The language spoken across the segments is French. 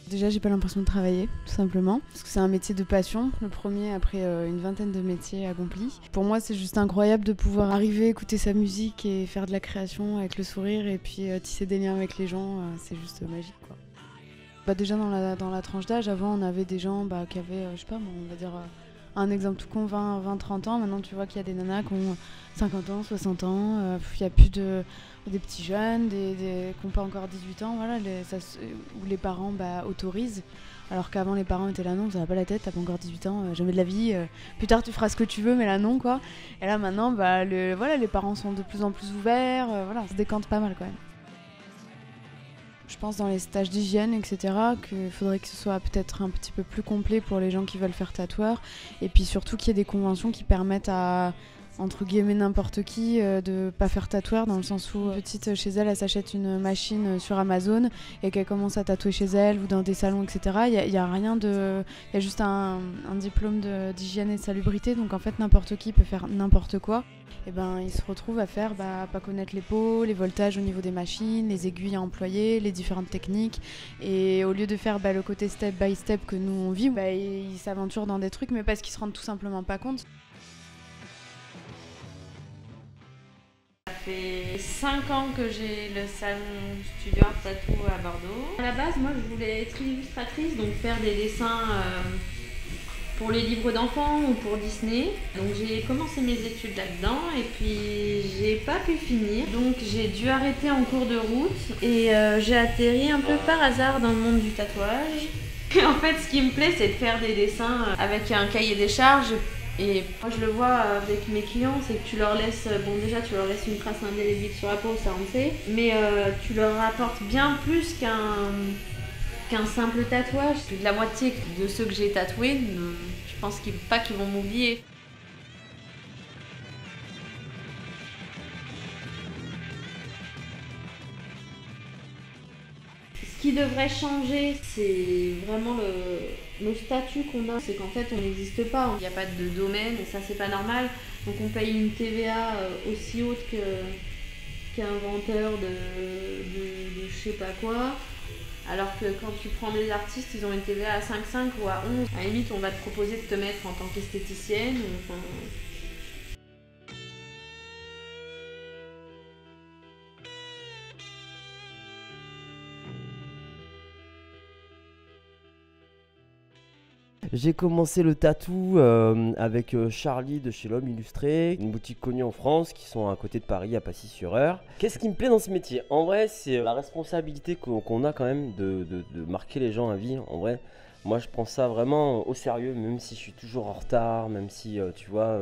Déjà, j'ai pas l'impression de travailler, tout simplement, parce que c'est un métier de passion, le premier après une vingtaine de métiers accomplis. Pour moi, c'est juste incroyable de pouvoir arriver, écouter sa musique et faire de la création avec le sourire et puis tisser des liens avec les gens, c'est juste magique, quoi. Déjà dans la tranche d'âge, avant on avait des gens qui avaient, je sais pas, on va dire un exemple tout con, 20-30 ans. Maintenant tu vois qu'il y a des nanas qui ont 50 ans, 60 ans, il y a plus des petits jeunes, qui n'ont pas encore 18 ans, voilà, où les parents autorisent. Alors qu'avant les parents étaient là, non, ça va pas la tête, t'as pas encore 18 ans, jamais de la vie, plus tard tu feras ce que tu veux, mais là non quoi. Et là maintenant, les parents sont de plus en plus ouverts, voilà, ça se décante pas mal quand même. Je pense dans les stages d'hygiène, etc., qu'il faudrait que ce soit peut-être un petit peu plus complet pour les gens qui veulent faire tatoueur. Et puis surtout qu'il y ait des conventions qui permettent à, entre guillemets, n'importe qui de pas faire tatoueur, dans le sens où petite chez elle, elle s'achète une machine sur Amazon et qu'elle commence à tatouer chez elle ou dans des salons, etc. Il y a rien de... Il y a juste un diplôme d'hygiène et de salubrité, donc en fait n'importe qui peut faire n'importe quoi. Et il se retrouve à faire, pas connaître les pots, les voltages au niveau des machines, les aiguilles à employer, les différentes techniques. Et au lieu de faire le côté step by step que nous on vit, ils s'aventurent dans des trucs, mais parce qu'ils se rendent tout simplement pas compte. Ça fait 5 ans que j'ai le salon Studio Art Tattoo à Bordeaux. À la base, moi je voulais être illustratrice, donc faire des dessins pour les livres d'enfants ou pour Disney. Donc j'ai commencé mes études là-dedans et puis j'ai pas pu finir. Donc j'ai dû arrêter en cours de route et j'ai atterri un peu par hasard dans le monde du tatouage. Et en fait, ce qui me plaît, c'est de faire des dessins avec un cahier des charges. Et moi je le vois avec mes clients, c'est que tu leur laisses, déjà tu leur laisses une trace indélébile sur la peau, ça on sait, mais tu leur apportes bien plus qu'un simple tatouage. La moitié de ceux que j'ai tatoués, je pense pas qu'ils vont m'oublier. Ce qui devrait changer, c'est vraiment le statut qu'on a. C'est qu'en fait, on n'existe pas. Il n'y a pas de domaine et ça, c'est pas normal. Donc on paye une TVA aussi haute qu'un vendeur de je sais pas quoi. Alors que quand tu prends des artistes, ils ont une TVA à 5,5 ou à 11. À la limite, on va te proposer de te mettre en tant qu'esthéticienne. Enfin... J'ai commencé le tatou avec Charlie de chez L'Homme Illustré, une boutique connue en France qui sont à côté de Paris, à Passy-sur-Eure. Qu'est-ce qui me plaît dans ce métier? En vrai, c'est la responsabilité qu'on a quand même de marquer les gens à vie. En vrai, moi je prends ça vraiment au sérieux, même si je suis toujours en retard, même si tu vois,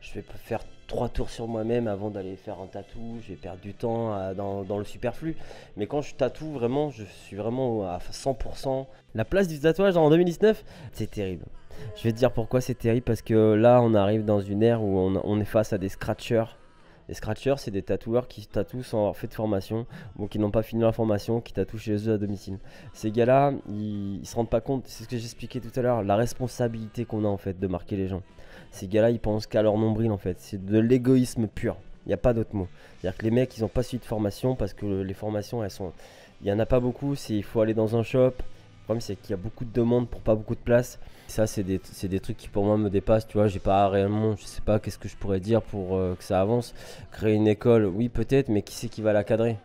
je vais faire 3 tours sur moi-même avant d'aller faire un tatou, je vais perdre du temps dans le superflu. Mais quand je tatoue vraiment, je suis vraiment à 100%. La place du tatouage en 2019, c'est terrible. Je vais te dire pourquoi c'est terrible, parce que là on arrive dans une ère où on est face à des scratchers. Les scratchers, c'est des tatoueurs qui tatouent sans avoir fait de formation ou qui n'ont pas fini leur formation, qui tatouent chez eux à domicile. Ces gars-là, ils se rendent pas compte, c'est ce que j'expliquais tout à l'heure, la responsabilité qu'on a en fait de marquer les gens. Ces gars-là, ils pensent qu'à leur nombril en fait, c'est de l'égoïsme pur. Il n'y a pas d'autre mot. C'est-à-dire que les mecs, ils n'ont pas suivi de formation parce que les formations, il n'y en a pas beaucoup, il faut aller dans un shop. Le problème, c'est qu'il y a beaucoup de demandes pour pas beaucoup de place. Ça, c'est des trucs qui pour moi me dépassent, tu vois. J'ai pas réellement, je sais pas qu'est-ce que je pourrais dire pour que ça avance. Créer une école, oui peut-être, mais qui c'est qui va la cadrer?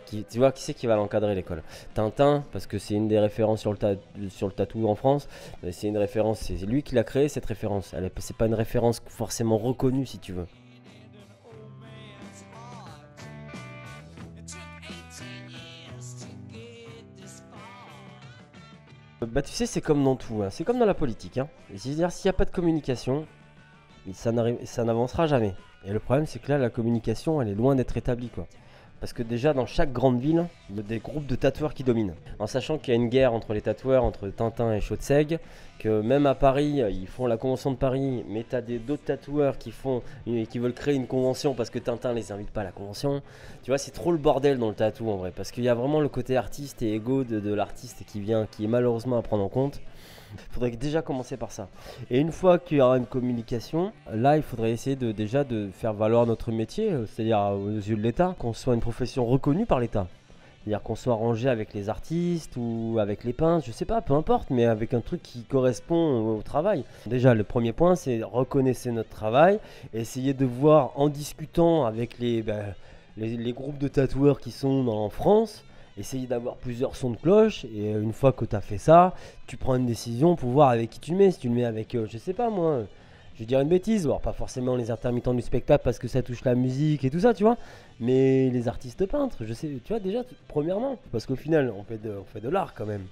Tu vois, qui c'est qui va l'encadrer, l'école? Tintin, parce que c'est une des références sur le tatou en France. C'est une référence, c'est lui qui l'a créé cette référence. C'est pas une référence forcément reconnue, si tu veux. Tu sais, c'est comme dans tout, hein. C'est comme dans la politique, hein. C'est-à-dire, s'il n'y a pas de communication, ça n'avancera jamais. Et le problème, c'est que là, la communication, elle est loin d'être établie, quoi. Parce que déjà, dans chaque grande ville, il y a des groupes de tatoueurs qui dominent. En sachant qu'il y a une guerre entre les tatoueurs, entre Tintin et Chaude-Sègue, que même à Paris, ils font la convention de Paris, mais tu as d'autres tatoueurs qui veulent créer une convention parce que Tintin les invite pas à la convention. Tu vois, c'est trop le bordel dans le tatou en vrai, parce qu'il y a vraiment le côté artiste et égo de l'artiste qui est malheureusement à prendre en compte. Il faudrait déjà commencer par ça. Et une fois qu'il y aura une communication, là il faudrait essayer déjà de faire valoir notre métier, c'est-à-dire aux yeux de l'État, qu'on soit une profession reconnue par l'État. C'est-à-dire qu'on soit rangé avec les artistes ou avec les peintres, je sais pas, peu importe, mais avec un truc qui correspond au travail. Déjà, le premier point, c'est reconnaissez notre travail, essayez de voir en discutant avec les groupes de tatoueurs qui sont en France, essayez d'avoir plusieurs sons de cloche, et une fois que tu as fait ça, tu prends une décision pour voir avec qui tu le mets. Si tu le mets avec, je sais pas moi, je vais dire une bêtise, alors pas forcément les intermittents du spectacle parce que ça touche la musique et tout ça, tu vois, mais les artistes peintres, je sais, tu vois, déjà, premièrement, parce qu'au final, on fait de l'art quand même.